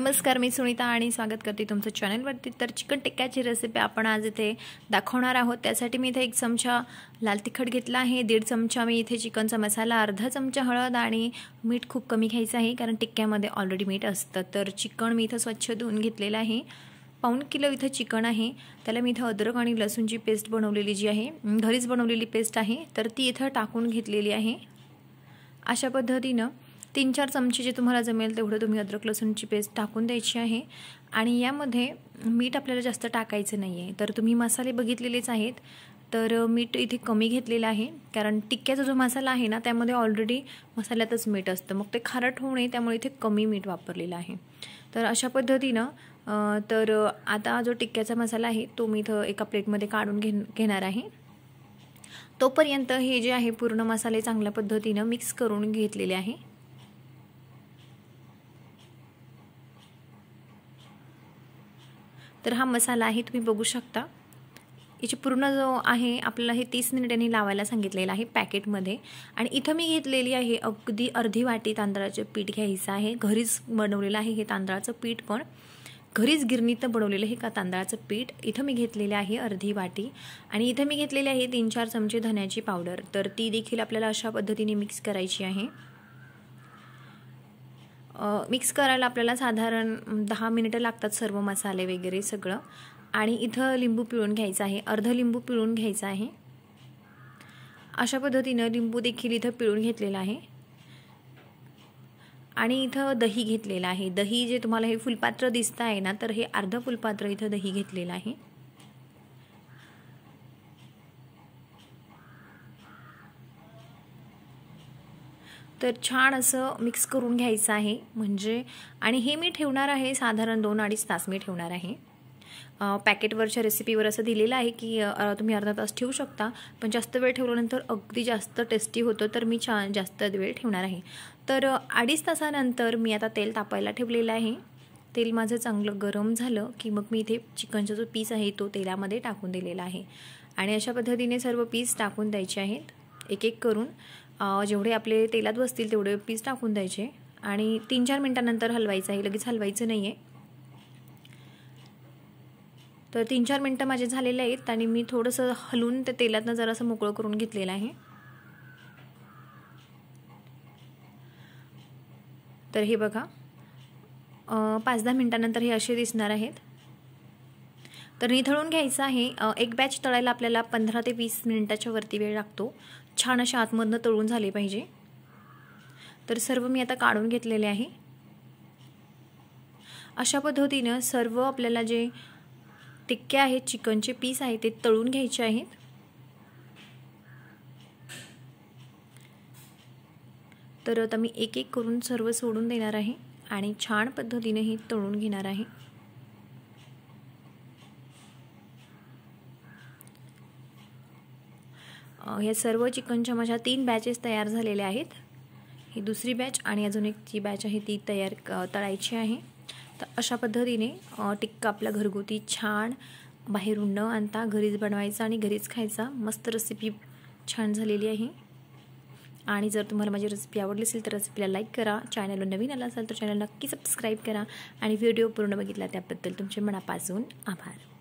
नमस्कार, मी सुनीता आणि स्वागत करते तुमचं चॅनलवरती। तर चिकन टिक्क्याची रेसिपी आपण आज इथे दाखवणार आहोत। त्यासाठी मी इथे 1 चमचा लाल तिखट घेतला आहे, 1.5 चमचा मी इथे चिकनचा मसाला, अर्धा चमचा हळद आणि मीठ खूप कमी घ्यायचं आहे कारण टिक्क्यामध्ये ऑलरेडी मीठ असतं। तर चिकन मी इथे स्वच्छ धुवून घेतलेलं आहे। पाऊण किलो इथे चिकन आहे, त्याला मी इथे अद्रक आणि लसूणची पेस्ट बनवलेली जी आहे, घरीच बनवलेली पेस्ट आहे, तर ती इथे टाकून घेतलेली आहे। अशा पद्धतीने 3-4 चमचे जे तुम्हाला जमेल तेवढं तुम्ही अद्रक लसूणची पेस्ट टाकून द्यायची आहे। आणि यामध्ये मीठ आपल्याला जास्त टाकायचं नाही आहे। तर तुम्ही मसाले बघितलेलेच आहेत, तर मीठ इथे कमी घेतलेलं आहे कारण टिक्क्याचा जो मसाला आहे ना त्यामध्ये ऑलरेडी मसाल्यातच मीठ असतं, मग ते खारट होऊ नये त्यामुळे इथे कमी मीठ वापरलेलं आहे। तर अशा पद्धतीने तर आता जो टिक्क्याचा मसाला आहे तो मी इथे एका प्लेटमध्ये काढून घेणार आहे। तोपर्यंत हे जे आहे पूर्ण मसाले चांगल्या पद्धतीने मिक्स करून घेतलेले आहे। तर हा मसाला आहे, तुम्ही बघू शकता। याची पूर्ण जो आहे आपल्याला हे 30 मिनिटांनी लावायला सांगितलेलं आहे पॅकेटमध्ये। आणि इथं मी घेतलेली आहे अगदी अर्धी वाटी तांदळाचे पीठ घ्यायचं आहे। घरीच बनवलेलं आहे हे तांदळाचं पीठ, पण घरीच गिरणीत बनवलेलं हे का तांदळाचं पीठ इथं मी घेतलेले आहे अर्धी वाटी। आणि इथं मी घेतलेले आहे 3-4 चमचे धन्याची पावडर, तर ती देखील आपल्याला अशा पद्धतीने मिक्स करायची आहे। मिक्स करायला आपल्याला साधारण 10 मिनिटं लागतात सर्व मसाले वगैरे सगळं। आणि इथं लिंबू पिळून घ्यायचा आहे, अर्ध लिंबू पिळून घ्यायचा आहे। अशा पद्धतीने लिंबू देखील इथं पिळून घेतलेला आहे। आणि इथं दही घेतलेलं आहे, दही जे तुम्हाला हे फुलपात्र दिसतं आहे ना, तर हे अर्ध फुलपात्र इथं दही घेतलेलं आहे। तर छान असं मिक्स करून घ्यायचं आहे म्हणजे। आणि हे मी ठेवणार आहे साधारण 2-2.5 तास मी ठेवणार आहे। पॅकेटवरच्या रेसिपीवर असं दिलेलं आहे की तुम्ही अर्धा तास ठेवू शकता, पण जास्त वेळ ठेवल्यानंतर अगदी जास्त टेस्टी होतं, तर मी जास्त वेळ ठेवणार आहे। तर 2.5 तासानंतर मी आता तेल तापायला ठेवलेलं आहे। तेल माझं चांगलं गरम झालं की मग मी इथे चिकनचा जो पीस आहे तो तेलामध्ये टाकून दिलेला आहे। आणि अशा पद्धतीने सर्व पीस टाकून द्यायचे आहेत, एक एक करून जेवढे आपले तेलात बसतील तेवढे पीस टाकून द्यायचे। आणि 3-4 मिनिटांनंतर हलवायचं आहे, लगेच हलवायचं नाही आहे। तर 3-4 मिनिटं माझे झालेले आहेत आणि मी थोडंसं हलवून ते तेलातनं जरासं मोकळं करून घेतलेलं आहे। तर हे बघा 5-10 मिनिटांनंतर हे असे दिसणार आहेत। तर निथळून घ्यायचं आहे। एक बॅच तळायला आपल्याला 15 ते 20 मिनिटाच्या वरती वेळ लागतो, छान अशा आतमधनं तळून झाले पाहिजे। तर सर्व मी आता काढून घेतलेले आहे। अशा पद्धतीने सर्व आपल्याला जे टिक्के आहेत, चिकनचे पीस आहेत, ते तळून घ्यायचे आहेत। तर आता मी एक एक करून सर्व सोडून देणार आहे आणि छान पद्धतीने हे तळून घेणार आहे। या सर्व चिकनच्या माझ्या 3 बॅचेस तयार झालेल्या आहेत। ही दुसरी बॅच आणि अजून एक जी बॅच आहे ती तळायची आहे। तर अशा पद्धतीने टिक्का आपला घरगुती छान बाहेरून न आणता घरीच बनवायचा आणि घरीच खायचा। मस्त रेसिपी छान झालेली आहे। आणि जर तुम्हाला माझी रेसिपी आवडली असेल तर रेसिपीला लाईक करा, चॅनलवर नवीन आला असाल तर चॅनल नक्की सबस्क्राईब करा आणि व्हिडिओ पूर्ण बघितला त्याबद्दल तुमचे मनापासून आभार।